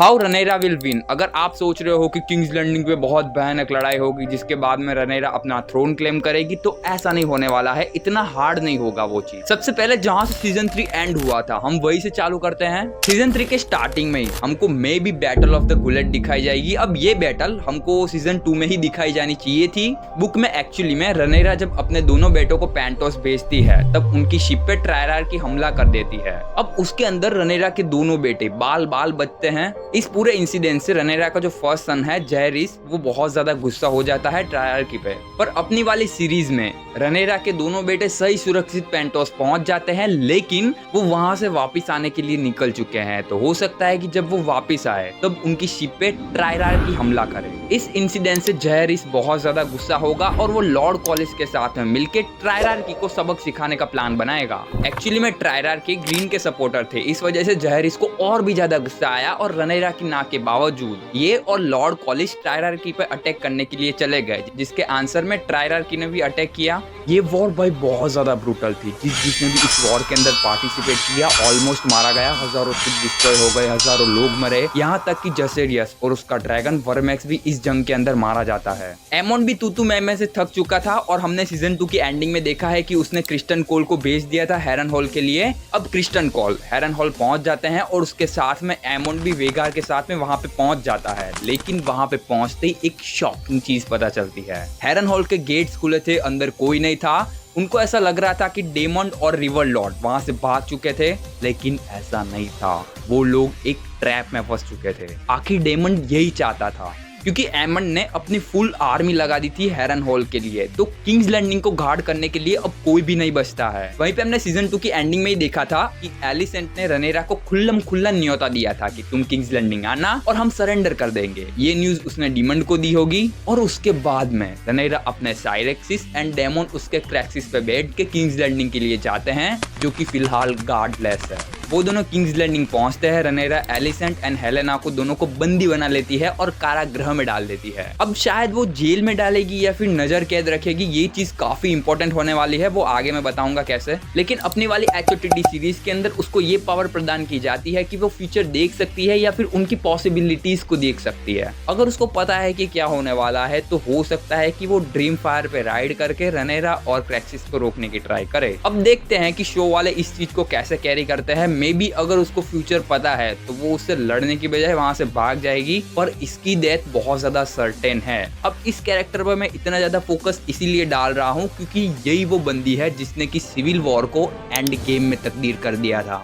How रनेरा will win. अगर आप सोच रहे हो कि किंग्स लैंडिंग पे बहुत भयानक लड़ाई होगी जिसके बाद में रनेरा अपना थ्रोन क्लेम करेगी, तो ऐसा नहीं होने वाला है। इतना हार्ड नहीं होगा वो चीज। सबसे पहले जहां से सीजन 3 एंड हुआ था हम वही से चालू करते हैं। सीजन 3 के स्टार्टिंग में ही हमको may be battle of the gullet दिखाई जाएगी। अब ये बैटल हमको सीजन 2 में ही दिखाई जानी चाहिए थी। बुक में एक्चुअली में रनेरा जब अपने दोनों बेटों को पैंटोस भेजती है तब उनकी शिप पे ट्रायरार की हमला कर देती है। अब उसके अंदर रनेरा के दोनों बेटे बाल बाल बचते हैं। इस पूरे इंसिडेंट से रनेरा का जो फर्स्ट सन है जयरिस, वो बहुत ज्यादा गुस्सा हो जाता है ट्रायरार्की पे। पर अपनी वाली सीरीज में रनेरा के दोनों बेटे सही सुरक्षित पेंटोस पहुंच जाते हैं, लेकिन वो वहां से वापस आने के लिए निकल चुके हैं। तो हो सकता है कि जब वो वापस आए तब उनकी शिप पे ट्रायरार्की हमला करे। इस इंसिडेंट से जयरिस बहुत ज्यादा गुस्सा होगा और वो लॉर्ड कॉलिस के साथ में मिलकर ट्रायरार्की को सबक सिखाने का प्लान बनाएगा। एक्चुअली में ट्रायरार्की ग्रीन के सपोर्टर थे, इस वजह से जयरिस को और भी ज्यादा गुस्सा आया और रनेरा की ना के बावजूद ये और लॉर्ड कॉलिस ट्रायरार्की पे अटैक करने के लिए चले गए, जिसके आंसर में ट्रायरार्की ने भी अटैक किया। ये वॉर भाई बहुत ज्यादा ब्रूटल थी। जिसने भी इस वॉर के अंदर पार्टिसिपेट किया ऑलमोस्ट मारा गया। हजारों शिप डिस्ट्रॉय हो गए, हजारों लोग मरे, यहाँ तक कि जसेरियस और उसका ड्रैगन वर्मैक्स भी इस जंग के अंदर मारा जाता है। एमोन भी तू मैं से थक चुका था और हमने सीजन 2 की एंडिंग में देखा है कि उसने क्रिस्टन कोल को भेज दिया था हेरन हॉल के लिए। अब क्रिस्टन कोल हेरन हॉल पहुंच जाते हैं और उसके साथ में एमोन भी वेगार के साथ में वहां पे पहुंच जाता है। लेकिन वहां पे पहुंचते ही एक शॉकिंग चीज पता चलती है। हेरन हॉल के गेट्स खुले थे, अंदर कोई नहीं था। उनको ऐसा लग रहा था कि डेमंड और रिवर लॉर्ड वहां से भाग चुके थे, लेकिन ऐसा नहीं था। वो लोग एक ट्रैप में फंस चुके थे। आखिर डेमंड यही चाहता था, क्योंकि एमंड ने अपनी फुल आर्मी लगा दी थी हेरन हॉल के लिए। तो किंग्स लैंडिंग को गार्ड करने के लिए अब कोई भी नहीं बचता है। वहीं पे हमने सीजन 2 की एंडिंग में ही देखा था कि एलिसेंट ने रनेरा को खुल्लम खुल्ला न्योता दिया था कि तुम किंग्स लैंडिंग आना और हम सरेंडर कर देंगे। ये न्यूज उसने डिमंड को दी होगी और उसके बाद में रनेरा अपने साइरेक्सिस एंड डेमोन उसके क्रैक्सिस पे बैठ के किंग्स लैंडिंग के लिए जाते हैं, जो कि फिलहाल गार्डलेस है। वो दोनों किंग्स लैंडिंग पहुंचते हैं। रनेरा एलिसेंट एंड हेलेना को दोनों को बंदी बना लेती है और कारागृह में डाल देती है। अब शायद वो जेल में डालेगी या फिर नजर कैद रखेगी, ये चीज काफी इंपॉर्टेंट होने वाली है। वो आगे मैं बताऊंगा कैसे। लेकिन अपनी वाली एचओटीटी सीरीज के अंदर उसको ये पावर प्रदान की जाती है कि वो फ्यूचर देख सकती है या फिर उनकी पॉसिबिलिटीज को देख सकती है। अगर उसको पता है कि क्या होने वाला है तो हो सकता है कि वो ड्रीम फायर पे राइड करके रनेरा और क्रैक्सिस को रोकने की ट्राई करे। अब देखते हैं कि शो वाले इस चीज को कैसे कैरी करते हैं। मे बी अगर उसको फ्यूचर पता है तो वो उससे लड़ने की बजाय वहां से भाग जाएगी, और इसकी डेथ बहुत ज्यादा सर्टेन है। अब इस कैरेक्टर पर मैं इतना ज्यादा फोकस इसीलिए डाल रहा हूँ क्योंकि यही वो बंदी है जिसने की सिविल वॉर को एंड गेम में तकदीर कर दिया था।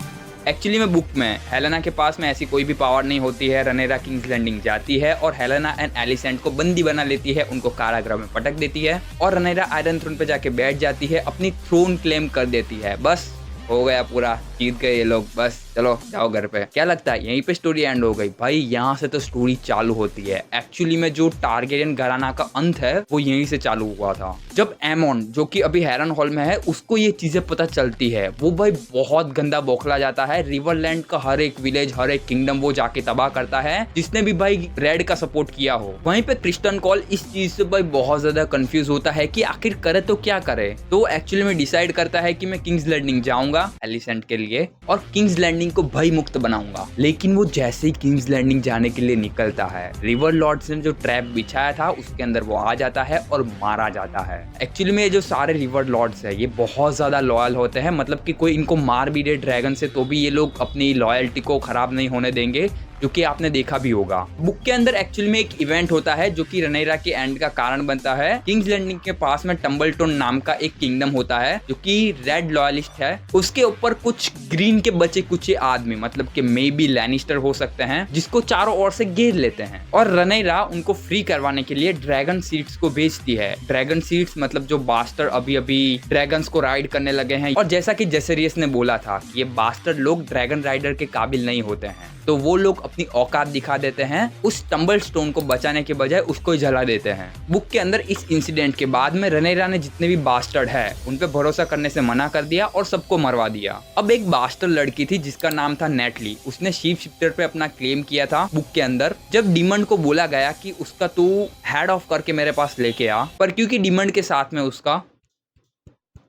एक्चुअली में बुक में हेलेना के पास में ऐसी कोई भी पावर नहीं होती है। रनेरा किंग्स लैंडिंग जाती है और हेलेना एंड एलिसेंट को बंदी बना लेती है, उनको कारागृह में पटक देती है और रनेरा आयरन थ्रोन पे जाके बैठ जाती है, अपनी थ्रोन क्लेम कर देती है। बस हो गया, पूरा जीत गए ये लोग, बस चलो जाओ घर पे। क्या लगता है यहीं पे स्टोरी एंड हो गई? भाई यहाँ से तो स्टोरी चालू होती है। एक्चुअली में जो टारगेरियन घराना का अंत है वो यहीं से चालू हुआ था, जब एमोन जो कि अभी हेरन हॉल में है उसको ये चीजें पता चलती है। वो भाई बहुत गंदा बौखला जाता है। रिवरलैंड का हर एक विलेज, हर एक किंगडम वो जाके तबाह करता है, जिसने भी भाई रेड का सपोर्ट किया हो। वहीं पे क्रिस्टन कॉल इस चीज से भाई बहुत ज्यादा कंफ्यूज होता है कि आखिर करे तो क्या करे। तो एक्चुअली में डिसाइड करता है कि मैं किंग्स लैंडिंग जाऊंगा एलिसेंट के लिए और किंग्स लैंडिंग को भय मुक्त बनाऊंगा। लेकिन वो जैसे ही किंग्स लैंडिंग जाने के लिए निकलता है, रिवर लॉर्ड्स ने जो ट्रैप बिछाया था उसके अंदर वो आ जाता है और मारा जाता है। एक्चुअली में ये जो सारे रिवर लॉर्ड्स है ये बहुत ज्यादा लॉयल होते हैं, मतलब कि कोई इनको मार भी दे ड्रैगन से तो भी ये लोग अपनी लॉयल्टी को खराब नहीं होने देंगे, जो कि आपने देखा भी होगा। बुक के अंदर एक्चुअली में एक इवेंट होता है जो कि रनेरा के एंड का कारण बनता है। किंग्स लैंडिंग के पास में टम्बलटोन नाम का एक किंगडम होता है जो कि रेड लॉयलिस्ट है। उसके ऊपर कुछ ग्रीन के बचे कुछ आदमी, मतलब कि मे बी लैनिस्टर हो सकते हैं, जिसको चारों ओर से घेर लेते हैं और रनेरा उनको फ्री करवाने के लिए ड्रैगन सीड्स को भेजती है। ड्रैगन सीड्स मतलब जो बास्टर अभी अभी ड्रैगन्स को राइड करने लगे हैं, और जैसा कि जेसेरियस ने बोला था कि ये बास्टर लोग ड्रैगन राइडर के काबिल नहीं होते हैं, तो वो लोग अपनी औकात दिखा देते हैं। उस टम्बल स्टोन को बचाने के बजाय उसको जला देते हैं। बुक के अंदर इस इंसिडेंट के बाद में रनेरा ने जितने भी बास्टर्ड है उन पे भरोसा करने से मना कर दिया और सबको मरवा दिया। अब एक बास्टर्ड लड़की थी जिसका नाम था नेटली। उसने शीप शिफ्टर पे अपना क्लेम किया था बुक के अंदर। जब डिमंड को बोला गया कि उसका तू हेड ऑफ करके मेरे पास लेके आ, पर क्योंकि डिमंड के साथ में उसका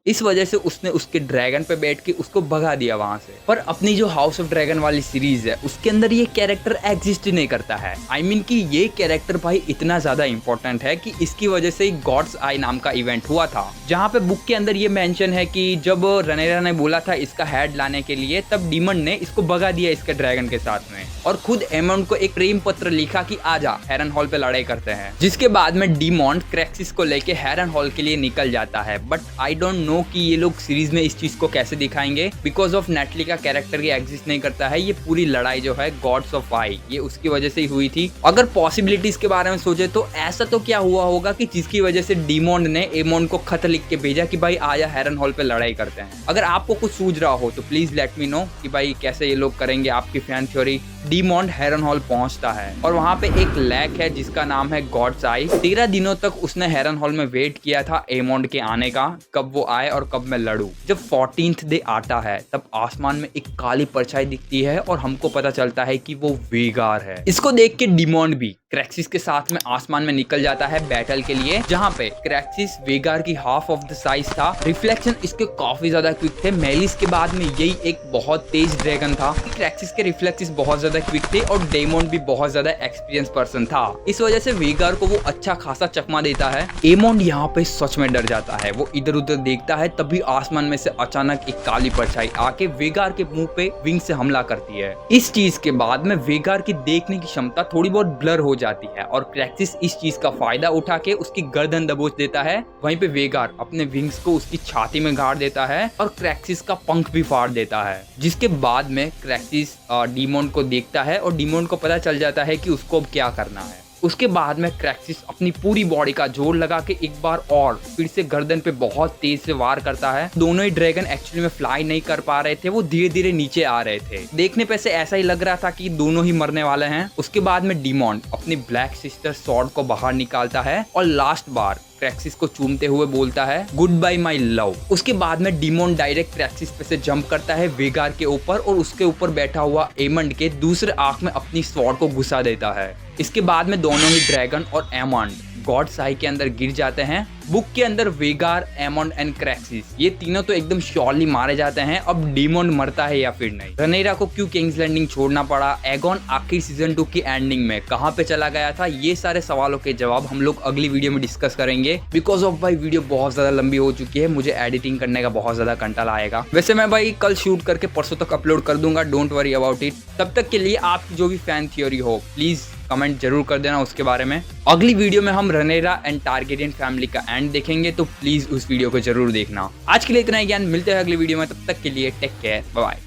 इस वजह से उसने उसके ड्रैगन पे बैठ के उसको भगा दिया वहां से। पर अपनी जो हाउस ऑफ ड्रैगन वाली सीरीज है उसके अंदर ये कैरेक्टर एग्जिस्ट ही नहीं करता है। आई मीन कि ये कैरेक्टर भाई इतना ज्यादा इंपॉर्टेंट है कि इसकी वजह से गॉड्स आई नाम का इवेंट हुआ था, जहाँ पे बुक के अंदर ये मेंशन है कि जब रनेरा ने बोला था इसका हेड लाने के लिए, तब डीमन ने इसको भगा दिया इसके ड्रैगन के साथ में, और खुद एमोंड को एक प्रेम पत्र लिखा कि आजा हेरन हॉल पे लड़ाई करते हैं। जिसके बाद में डीमॉन्ड क्रैक्सिस को लेके हेरन हॉल के लिए निकल जाता है। बट आई डोंट नो कि ये लोग सीरीज में इस चीज को कैसे दिखाएंगे, बिकॉज ऑफ नेटली का कैरेक्टर ये एग्जिस्ट नहीं करता है। ये पूरी लड़ाई जो है गॉड्स ऑफ आई ये उसकी वजह से ही हुई थी। अगर पॉसिबिलिटीज के बारे में सोचे तो ऐसा तो क्या हुआ होगा कि जिसकी वजह से डीमॉन्ड ने एमोंड को खत लिख के भेजा कि भाई आजा हेरन हॉल पे लड़ाई करते हैं। अगर आपको कुछ सूझ रहा हो तो प्लीज लेट मी नो कि भाई कैसे ये लोग करेंगे आपकी फैन थ्योरी। डीमॉन्ड हेरन हॉल पहुंचता है और वहां पे एक लेक है जिसका नाम है गॉड्स आई। 13 दिनों तक उसने हेरन हॉल में वेट किया था एमोंड के आने का, कब वो आए और कब मैं लड़ूं। जब 14th डे आता है तब आसमान में एक काली परछाई दिखती है और हमको पता चलता है कि वो वेगार है। इसको देख के डीमॉन्ड भी क्रैक्सिस के साथ में आसमान में निकल जाता है बैटल के लिए, जहाँ पे क्रैक्सिस वेगार की हाफ ऑफ द साइज था। रिफ्लेक्शन इसके काफी ज्यादा क्विक थे। मेलिस के बाद में यही एक बहुत तेज ड्रैगन था। क्रैक्सिस के रिफ्लेक्सेस बहुत ज्यादा क्विक थे और डेमोंड भी बहुत ज्यादा एक्सपीरियंस पर्सन था। इस वजह से वेगार को वो अच्छा खासा चकमा देता है। एमोंड यहाँ पे सच में डर जाता है। वो इधर उधर देखता है, तभी आसमान में से अचानक एक काली परछाई आके वेगार के मुंह पे विंग से हमला करती है। इस चीज के बाद में वेगार की देखने की क्षमता थोड़ी बहुत ब्लर हो जाती है और क्रैक्सिस इस चीज का फायदा उठा के उसकी गर्दन दबोच देता है। वहीं पे वेगार अपने विंग्स को उसकी छाती में गाड़ देता है और क्रैक्सिस का पंख भी फाड़ देता है। जिसके बाद में क्रैक्सिस डीमॉन्ड को देखता है और डीमॉन्ड को पता चल जाता है कि उसको अब क्या करना है। उसके बाद में क्रैक्सिस अपनी पूरी बॉडी का जोर लगा के एक बार और फिर से गर्दन पे बहुत तेज से वार करता है। दोनों ही ड्रैगन एक्चुअली में फ्लाई नहीं कर पा रहे थे, वो धीरे धीरे नीचे आ रहे थे। देखने पे से ऐसा ही लग रहा था कि दोनों ही मरने वाले हैं। उसके बाद में डीमॉन्ड अपनी ब्लैक सिस्टर सॉर्ड को बाहर निकालता है और लास्ट बार क्रैक्सिस को चूमते हुए बोलता है गुड बाय माई लव। उसके बाद में डीमॉन्ड डायरेक्ट क्रैक्सिस पे से जंप करता है वेगार के ऊपर और उसके ऊपर बैठा हुआ एमंड के दूसरे आंख में अपनी स्वॉर्ड को घुसा देता है। इसके बाद में दोनों ही ड्रैगन और एमंड गॉड्स आई के अंदर गिर जाते हैं। बुक के अंदर वेगार, एमोंड एंड क्रैक्सिस ये तीनों तो एकदम श्योरली मारे जाते हैं। अब डीमॉन्ड मरता है या फिर नहीं, रनेरा को क्यों किंग्स लैंडिंग छोड़ना पड़ा, एगोन आखिर सीजन 2 की एंडिंग में कहां पे चला गया था, ये सारे सवालों के जवाब हम लोग अगली वीडियो में डिस्कस करेंगे। बिकॉज ऑफ भाई वीडियो बहुत ज्यादा लंबी हो चुकी है, मुझे एडिटिंग करने का बहुत ज्यादा कंटाला आएगा। वैसे मैं भाई कल शूट करके परसों तक अपलोड कर दूंगा, डोंट वरी अबाउट इट। तब तक के लिए आपकी जो भी फैन थ्योरी हो प्लीज कमेंट जरूर कर देना उसके बारे में। अगली वीडियो में हम रनेरा एंड टारगेरियन फैमिली का एंड देखेंगे, तो प्लीज उस वीडियो को जरूर देखना। आज के लिए इतना ही ज्ञान, मिलते हैं अगली वीडियो में, तब तक के लिए टेक केयर, बाय बाय।